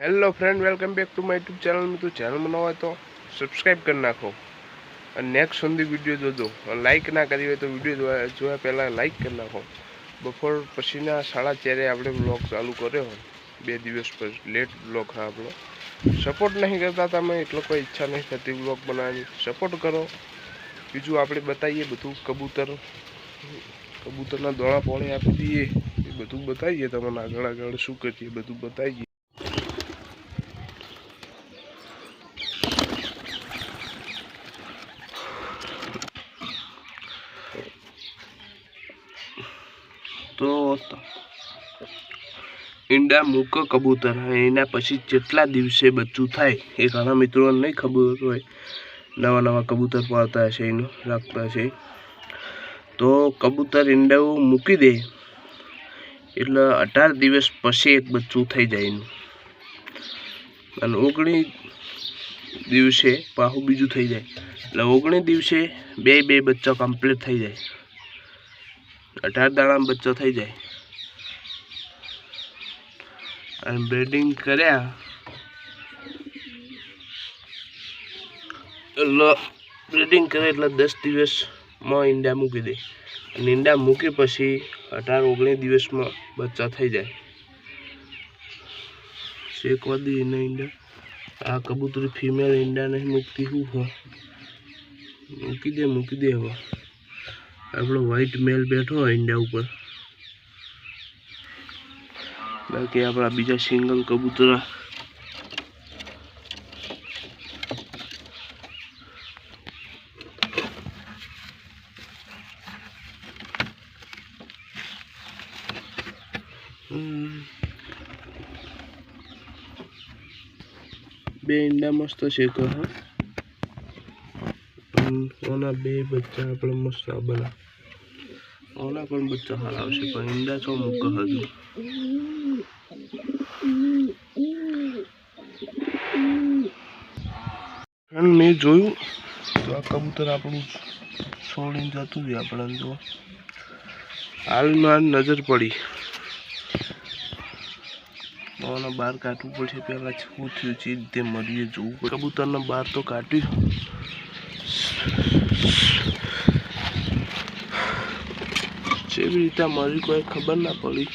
Hello friend, welcome back to my YouTube channel में। तो channel में नवा है तो सब्सक्राइब कर नाखो और नेक्स्ट सुधी वीडियो जोजो और लाइक ना करी हो तो वीडियो जो पहला लाइक कर नाखो। बपोर पछीना 4:30 આપણે ब्लॉग चालू કર્યો हो। 2 દિવસ पर लेट ब्लॉग है આપણો। सपोर्ट नहीं करता था मैं એટલો कोई इच्छा नहीं थती ब्लॉग बनानी। सपोर्ट करो। बीजू આપણે बताइए બધું कबूतरना દોણા પોણે આપી દઈએ, એ બધું બતાવીએ તમને આગળ આગળ શું કરીએ બધું બતાવીએ। तो ईंडा मूक कबूतर है एना पछी जेटला दिवसे बच्चू थाय ए घणा मित्रों नहीं खबर होय, नवा नवा कबूतर पालता हशे एनु राखता हशे। तो कबूतर ईंडा मूकी दे एटले 18 दिवस पछी एक बच्चू थई जाय एनु अने 19 दिवसे पाहु बीजू थई जाय एटले 19 दिवसे बे बच्चा कम्प्लीट थई जाय। 18 दाड़ा में बच्चा थी जाए। ब्रीडिंग कर्या ब्रीडिंग करे એટલે 10 दिवस में ईंडा मूकी दे। ईंडा मूकी पछी 18-19 दिवस में बच्चा थी जाए। शेकवा दी ईंडा। आ कबूतरी फीमेल ईंडा नहीं मूकती हूँ मूकी दे हवा। आपलो व्हाइट मेल बैठो ईंडा ऊपर, बाकी अपना बीजा सिंगल कबूतरा बे ईंडा मस्त शेको है। ओना बे बच्चा अपने मस्त बना ओना पण बच्चा हाल आवशे पण ईंडा छो मुक हजू। मैं जोयु तो आ कबूतर आपणु छोड़ीने जतुं रह्युं। आपणे जो हाल में नजर पड़ी ओना बार काटवू पड़शे। पहला शुं थयुं छे ते मरीए जोवुं पड़े। कबूतरने बार तो काट्युं, केवी रीते मरी कोई खबर ना पड़ी।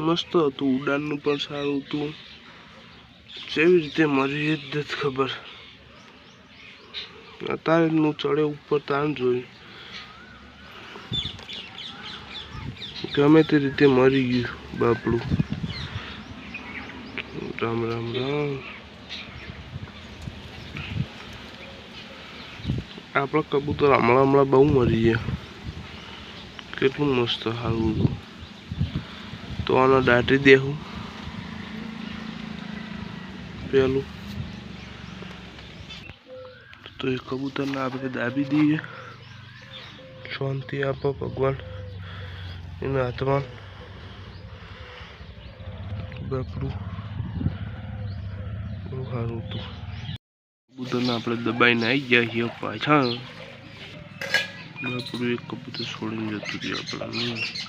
मस्त हतुं, उडाननुं पण सारुं हतुं। केवी रीते मरी ए ज नथी खबर। अतारेनु चढ़े ऊपर ताण जोयुं, गमे ते रीते मरी गयुं बापड़ू। राम राम राम। आपड़ा कबूतर हमला बहु मरी गया। केटलुं मस्त हालुं हतुं। तो आने दाटी देहूं पेलू। तो ये कबूतर ने आपणे दाबी दीए। शांति आपो भगवान इन आत्मा बापरू बहु सारूं हतुं। कबूतर ने आपणे दबाईने आई गया छीए पाछा। बापरू एक कबूतर छोड़ीने जतुं रह्युं आपणे।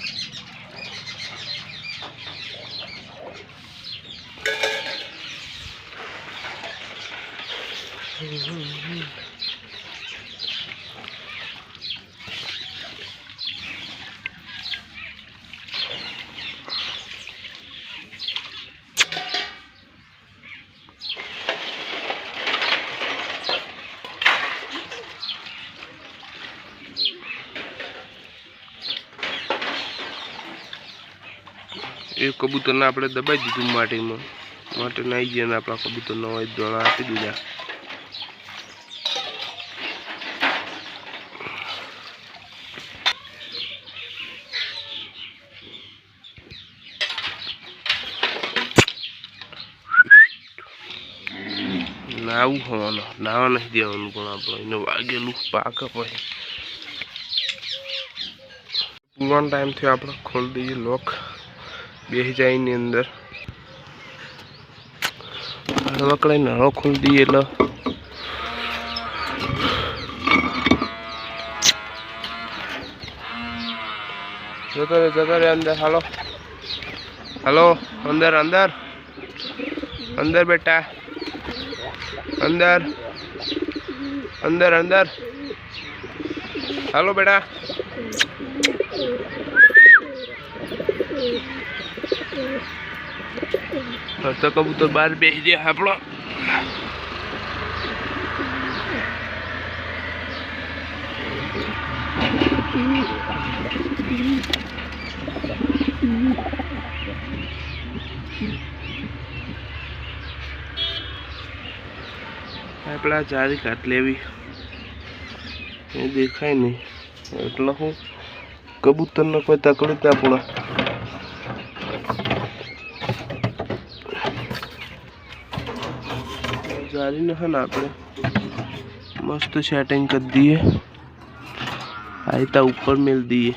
एक कबूतर ने आपणे दबाई दीधुं माटी में। माटी नाई गया अपना कबूतर ने दड़ा आपी दीधा। नावू होवानुं, नावा नहीं देवानुं पण आपणे एने वागेलुं पाके पछी पूरानो टाइम थयो। आपणे खोल दईए लॉक, बेही जाए नी अंदर। हड़वकड़े नाळो खोल दीए એટલે જતો રે અંદર. હાલો હાલો, અંદર અંદર અંદર બેટા, અંદર અંદર અંદર. હાલો બેટા. તો કબૂતર બહાર બેસી ગયા આપણો. આપણા જારી કાટ લેવી એ દેખાય નહીં એટલે હું કબૂતરને કોઈ તકલીફ ના પડે. જારીને છે ને આપણે મસ્ત સેટિંગ કરી દઈએ. આયતા ઉપર મેલ દઈએ.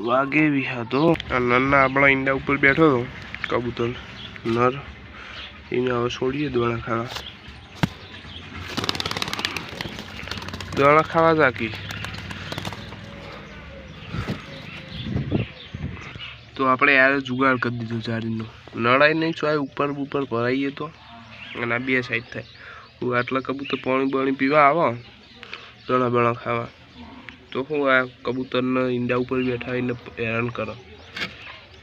વાગે બી હતો. નરના આપણા ઈંડા ઉપર બેઠો હતો કબૂતર નર. એને હવે છોડીએ દોણા ખાવા. દોણા ખાવા જાકી તો આપણે યાર જુગાડ કરી દીધો જારીનો. નળાય નહીં છો ઉપર ઉપર ભરાઈએ તો. અને આ બે સાઈડ થાય. હું આટલા કબૂતર પાણી બાણી પીવા આવો દોણા બણા ખાવા તો હું આ કબૂતરના ઈંડા ઉપર બેઠા એને હેરાન કરો.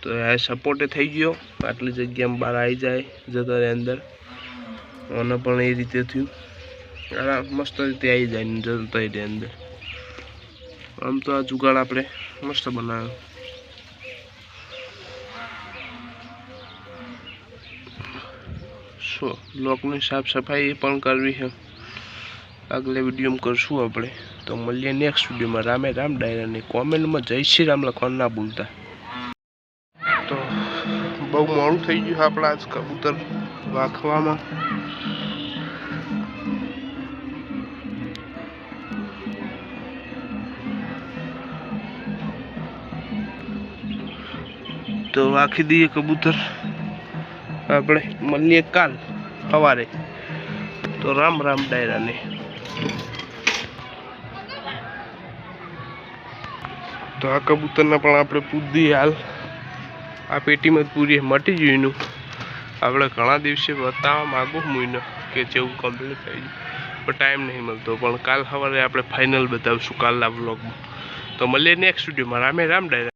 તો આ સપોર્ટે થઈ ગયો. આટલી જગ્યામાં બહાર આવી જાય જતા રહે અંદર. અને પણ એ રીતે થયું. આ મસ્ત રીતે આવી જાય ને જતા રહે અંદર. આમ તો આ જુગાડ આપણે મસ્ત બનાવ્યો. શું લોકની સાફ સફાઈ એ પણ કરવી છે. આગલા વિડીયોમાં કરશું આપણે. તો મળીએ નેક્સ્ટ વિડીયોમાં. રામે રામ ડાયરાની કોમેન્ટમાં જય શ્રી રામ લખવાનું ના ભૂલતા. તો બહુ મોડું થઈ ગયું આપણા આજ કબૂતર રાખવામાં. તો રાખી દઈએ કબૂતર. આપણે મળીએ કાલ સવારે. તો રામ રામ ડાયરાને. તો આ કબૂતરના પણ આપણે પૂરી હાલ આ પેટીમાં જ પૂરી મટી ગયું એનું. આપણે ઘણા દિવસે બતાવવા માગું હું એને કે જેવું કમ્પ્લીટ થઈ ગયું પણ ટાઈમ નહીં મળતો. પણ કાલ સવારે આપણે ફાઇનલ બતાવીશું કાલના વ્લોગમાં. તો મળીએ નેક્સ્ટ વિડીયોમાં. રામે રામ ડાયરા.